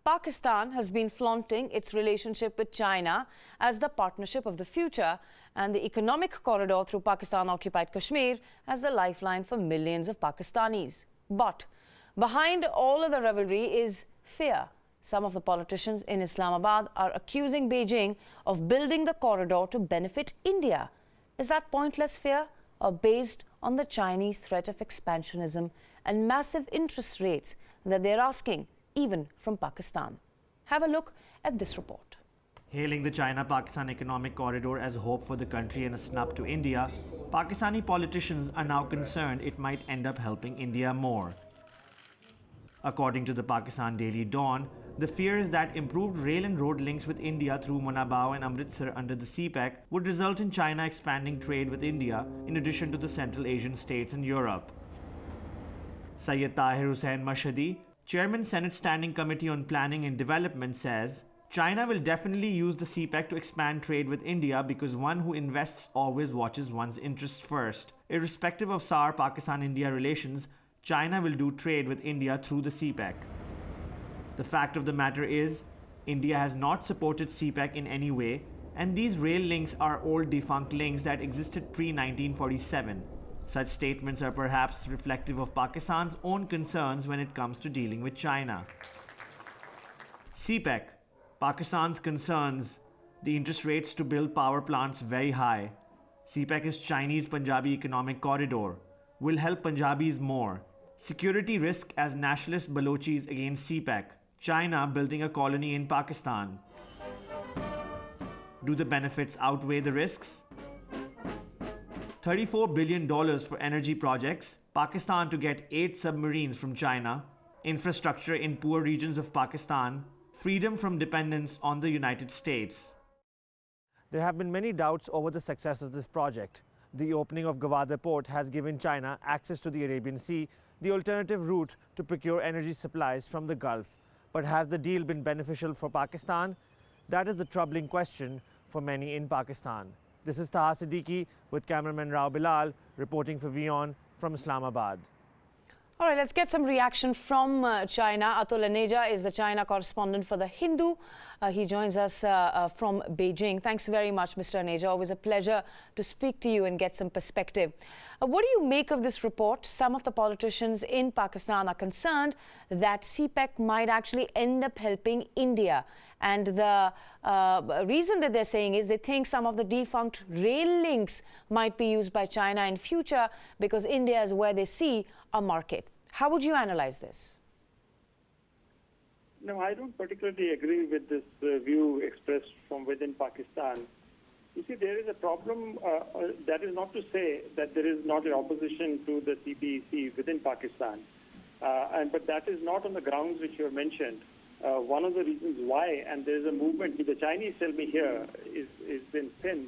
Pakistan has been flaunting its relationship with China as the partnership of the future and the economic corridor through Pakistan Occupied Kashmir as the lifeline for millions of Pakistanis. But behind all of the revelry is fear. Some of the politicians in Islamabad are accusing Beijing of building the corridor to benefit India. Is that pointless fear or based on the Chinese threat of expansionism and massive interest rates that they're asking, even from Pakistan? Have a look at this report. Hailing the China-Pakistan Economic Corridor as hope for the country and a snub to India, Pakistani politicians are now concerned it might end up helping India more. According to the Pakistan Daily Dawn, the fear is that improved rail and road links with India through Munabao and Amritsar under the CPEC would result in China expanding trade with India in addition to the Central Asian states and Europe. Syed Tahir Hussain Mashhadi, Chairman Senate Standing Committee on Planning and Development, says China will definitely use the CPEC to expand trade with India because one who invests always watches one's interests first. Irrespective of sour Pakistan-India relations, China will do trade with India through the CPEC. The fact of the matter is, India has not supported CPEC in any way, and these rail links are old defunct links that existed pre-1947. Such statements are perhaps reflective of Pakistan's own concerns when it comes to dealing with China. CPEC, Pakistan's concerns, the interest rates to build power plants very high. CPEC is Chinese Punjabi Economic Corridor, will help Punjabis more. Security risk as nationalist Balochis against CPEC. China building a colony in Pakistan. Do the benefits outweigh the risks? $34 billion for energy projects, Pakistan to get 8 submarines from China, infrastructure in poor regions of Pakistan, freedom from dependence on the United States. There have been many doubts over the success of this project. The opening of Gwadar port has given China access to the Arabian Sea, the alternative route to procure energy supplies from the Gulf. But has the deal been beneficial for Pakistan? That is the troubling question for many in Pakistan. This is Taha Siddiqui with cameraman Rao Bilal reporting for WION from Islamabad. All right, let's get some reaction from China. Atul Aneja is the China correspondent for The Hindu. He joins us from Beijing. Thanks very much, Mr. Aneja. Always a pleasure to speak to you and get some perspective. What do you make of this report? Some of the politicians in Pakistan are concerned that CPEC might actually end up helping India. And the reason that they're saying is they think some of the defunct rail links might be used by China in future because India is where they see a market. How would you analyze this? No, I don't particularly agree with this view expressed from within Pakistan. You see, there is a problem. That is not to say that there is not an opposition to the CPEC within Pakistan. But that is not on the grounds which you have mentioned. One of the reasons why, and there is a movement, the Chinese tell me here, is been thin,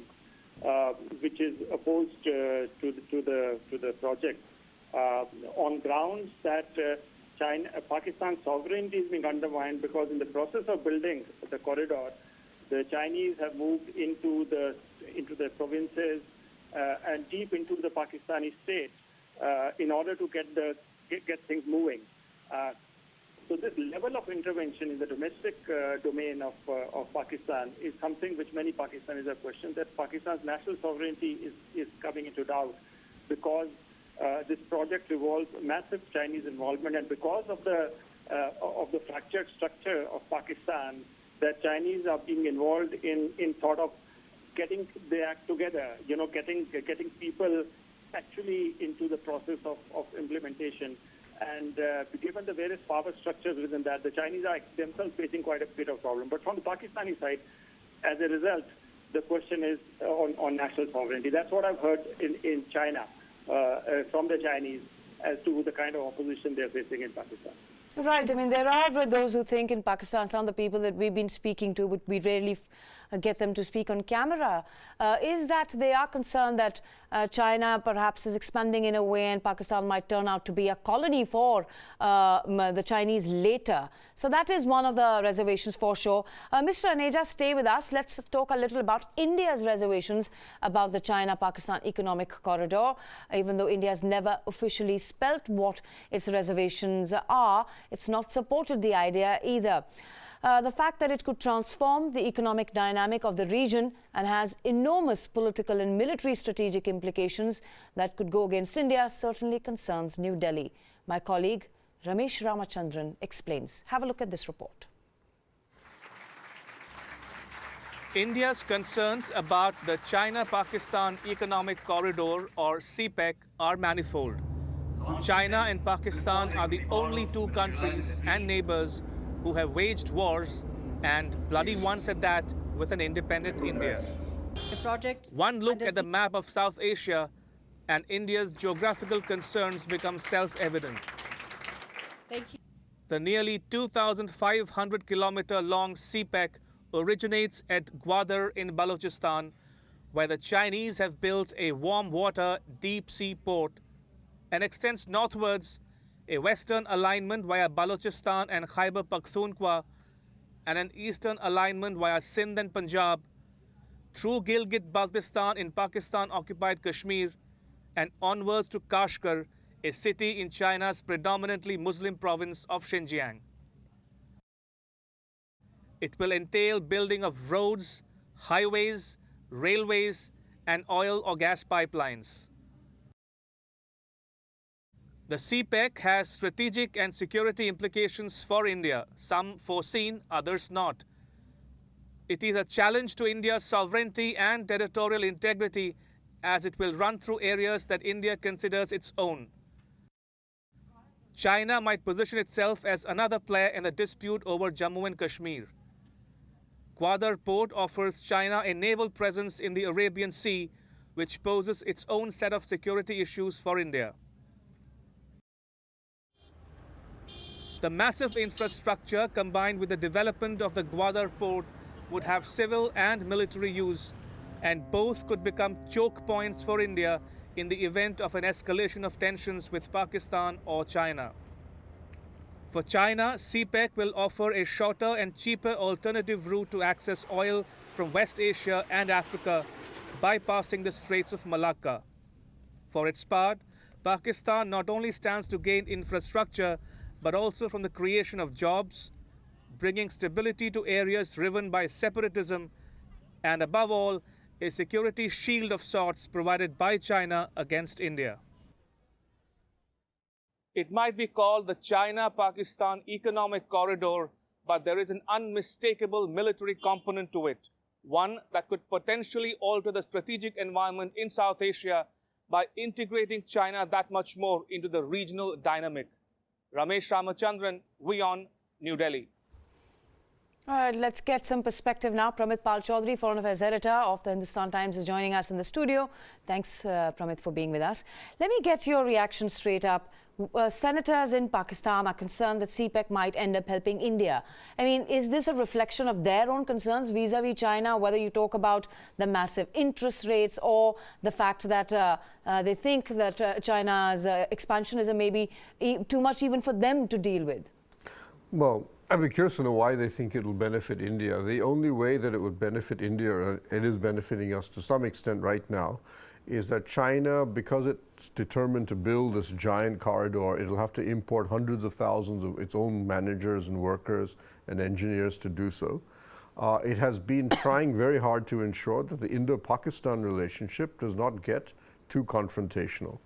which is opposed to the project on grounds that Pakistan's sovereignty is being undermined because in the process of building the corridor, the Chinese have moved into the provinces and deep into the Pakistani state in order to get things moving. So this level of intervention in the domestic domain of Pakistan is something which many Pakistanis have questioned, that Pakistan's national sovereignty is coming into doubt because this project involves massive Chinese involvement, and because of the fractured structure of Pakistan, that Chinese are being involved in sort of getting the act together, getting people actually into the process of implementation. And given the various power structures within that, the Chinese are themselves facing quite a bit of problem. But from the Pakistani side, as a result, the question is on national sovereignty. That's what I've heard in China from the Chinese as to the kind of opposition they're facing in Pakistan. Right. I mean, there are those who think in Pakistan, some of the people that we've been speaking to, but we rarely get them to speak on camera, is that they are concerned that China perhaps is expanding in a way and Pakistan might turn out to be a colony for the Chinese later. So that is one of the reservations for sure. Mr. Aneja, stay with us. Let's talk a little about India's reservations about the China-Pakistan Economic Corridor. Even though India has never officially spelt what its reservations are, it's not supported the idea either. the fact that it could transform the economic dynamic of the region and has enormous political and military strategic implications that could go against India certainly concerns New Delhi. My colleague Ramesh Ramachandran explains. Have a look at this report. India's concerns about the China-Pakistan Economic Corridor, or CPEC, are manifold. China and Pakistan are the only two countries and neighbors who have waged wars, and bloody ones at that, with an independent India. One look at the map of South Asia and India's geographical concerns become self-evident. The nearly 2,500-kilometer long CPEC originates at Gwadar in Balochistan, where the Chinese have built a warm water deep sea port, and extends northwards, a western alignment via Balochistan and Khyber Pakhtunkhwa, and an eastern alignment via Sindh and Punjab, through Gilgit-Baltistan in Pakistan Occupied Kashmir, and onwards to Kashgar, a city in China's predominantly Muslim province of Xinjiang. It will entail building of roads, highways, railways, and oil or gas pipelines. The CPEC has strategic and security implications for India, some foreseen, others not. It is a challenge to India's sovereignty and territorial integrity, as it will run through areas that India considers its own. China might position itself as another player in the dispute over Jammu and Kashmir. Gwadar Port offers China a naval presence in the Arabian Sea, which poses its own set of security issues for India. The massive infrastructure combined with the development of the Gwadar Port would have civil and military use, and both could become choke points for India in the event of an escalation of tensions with Pakistan or China. For China, CPEC will offer a shorter and cheaper alternative route to access oil from West Asia and Africa, bypassing the Straits of Malacca. For its part, Pakistan not only stands to gain infrastructure, but also from the creation of jobs, bringing stability to areas riven by separatism, and above all, a security shield of sorts provided by China against India. It might be called the China-Pakistan Economic Corridor, but there is an unmistakable military component to it, one that could potentially alter the strategic environment in South Asia by integrating China that much more into the regional dynamic. Ramesh Ramachandran, WION, New Delhi. All right, let's get some perspective now. Pramit Pal Chaudhary, Foreign Affairs Editor of the Hindustan Times, is joining us in the studio. Thanks, Pramit, for being with us. Let me get your reaction straight up. Senators in Pakistan are concerned that CPEC might end up helping India. I mean, is this a reflection of their own concerns vis-a-vis China, whether you talk about the massive interest rates or the fact that they think that China's expansion is maybe too much even for them to deal with? Well, I'd be curious to know why they think it will benefit India. The only way that it would benefit India, it is benefiting us to some extent right now, is that China, because it's determined to build this giant corridor, it'll have to import hundreds of thousands of its own managers and workers and engineers to do so. It has been trying very hard to ensure that the Indo-Pakistan relationship does not get too confrontational.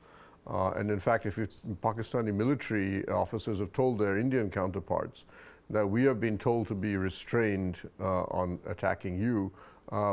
And in fact, if Pakistani military officers have told their Indian counterparts that we have been told to be restrained on attacking you,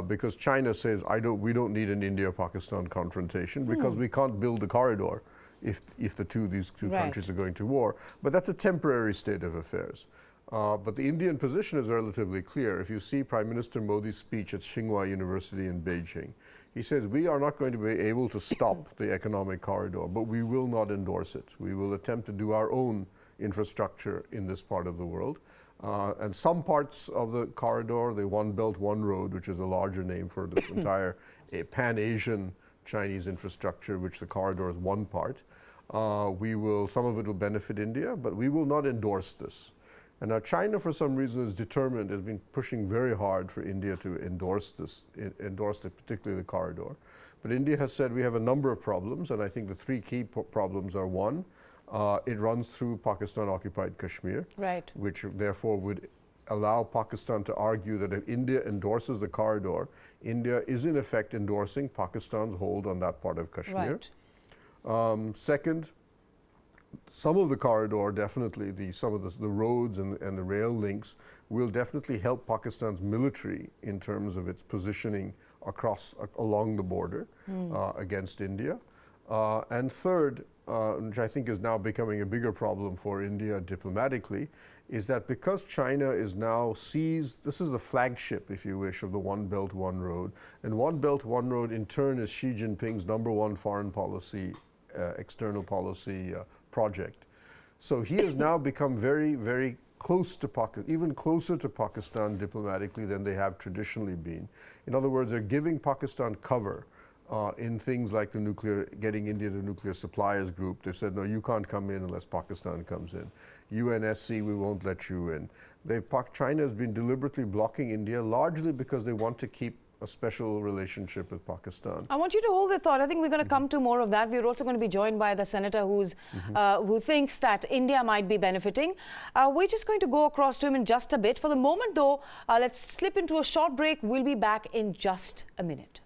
because China says, we don't need an India-Pakistan confrontation because we can't build the corridor if these two countries are going to war. But that's a temporary state of affairs. But the Indian position is relatively clear. If you see Prime Minister Modi's speech at Tsinghua University in Beijing, he says, we are not going to be able to stop the economic corridor, but we will not endorse it. We will attempt to do our own infrastructure in this part of the world. And some parts of the corridor, the One Belt, One Road, which is a larger name for this entire Pan-Asian Chinese infrastructure, which the corridor is one part, some of it will benefit India, but we will not endorse this. And now China, for some reason, is determined, has been pushing very hard for India to endorse particularly the corridor. But India has said we have a number of problems, and I think the three key problems are: one, it runs through Pakistan Occupied Kashmir, which therefore would allow Pakistan to argue that if India endorses the corridor, India is in effect endorsing Pakistan's hold on that part of Kashmir. Right. Second, some of the corridor, definitely, some of the roads and the rail links will definitely help Pakistan's military in terms of its positioning along the border against India. And third, which I think is now becoming a bigger problem for India diplomatically, is that because China is now seized, this is the flagship, if you wish, of the One Belt, One Road. And One Belt, One Road in turn is Xi Jinping's #1 foreign policy, external policy project. So he has now become very, very close to Pakistan, even closer to Pakistan diplomatically than they have traditionally been. In other words, they're giving Pakistan cover in things like getting India the nuclear suppliers group. They said, no, you can't come in unless Pakistan comes in. UNSC, we won't let you in. China has been deliberately blocking India, largely because they want to keep a special relationship with Pakistan. I want you to hold the thought. I think we're going to come to more of that. We're also going to be joined by the senator who thinks that India might be benefiting. We're just going to go across to him in just a bit. For the moment, though, let's slip into a short break. We'll be back in just a minute.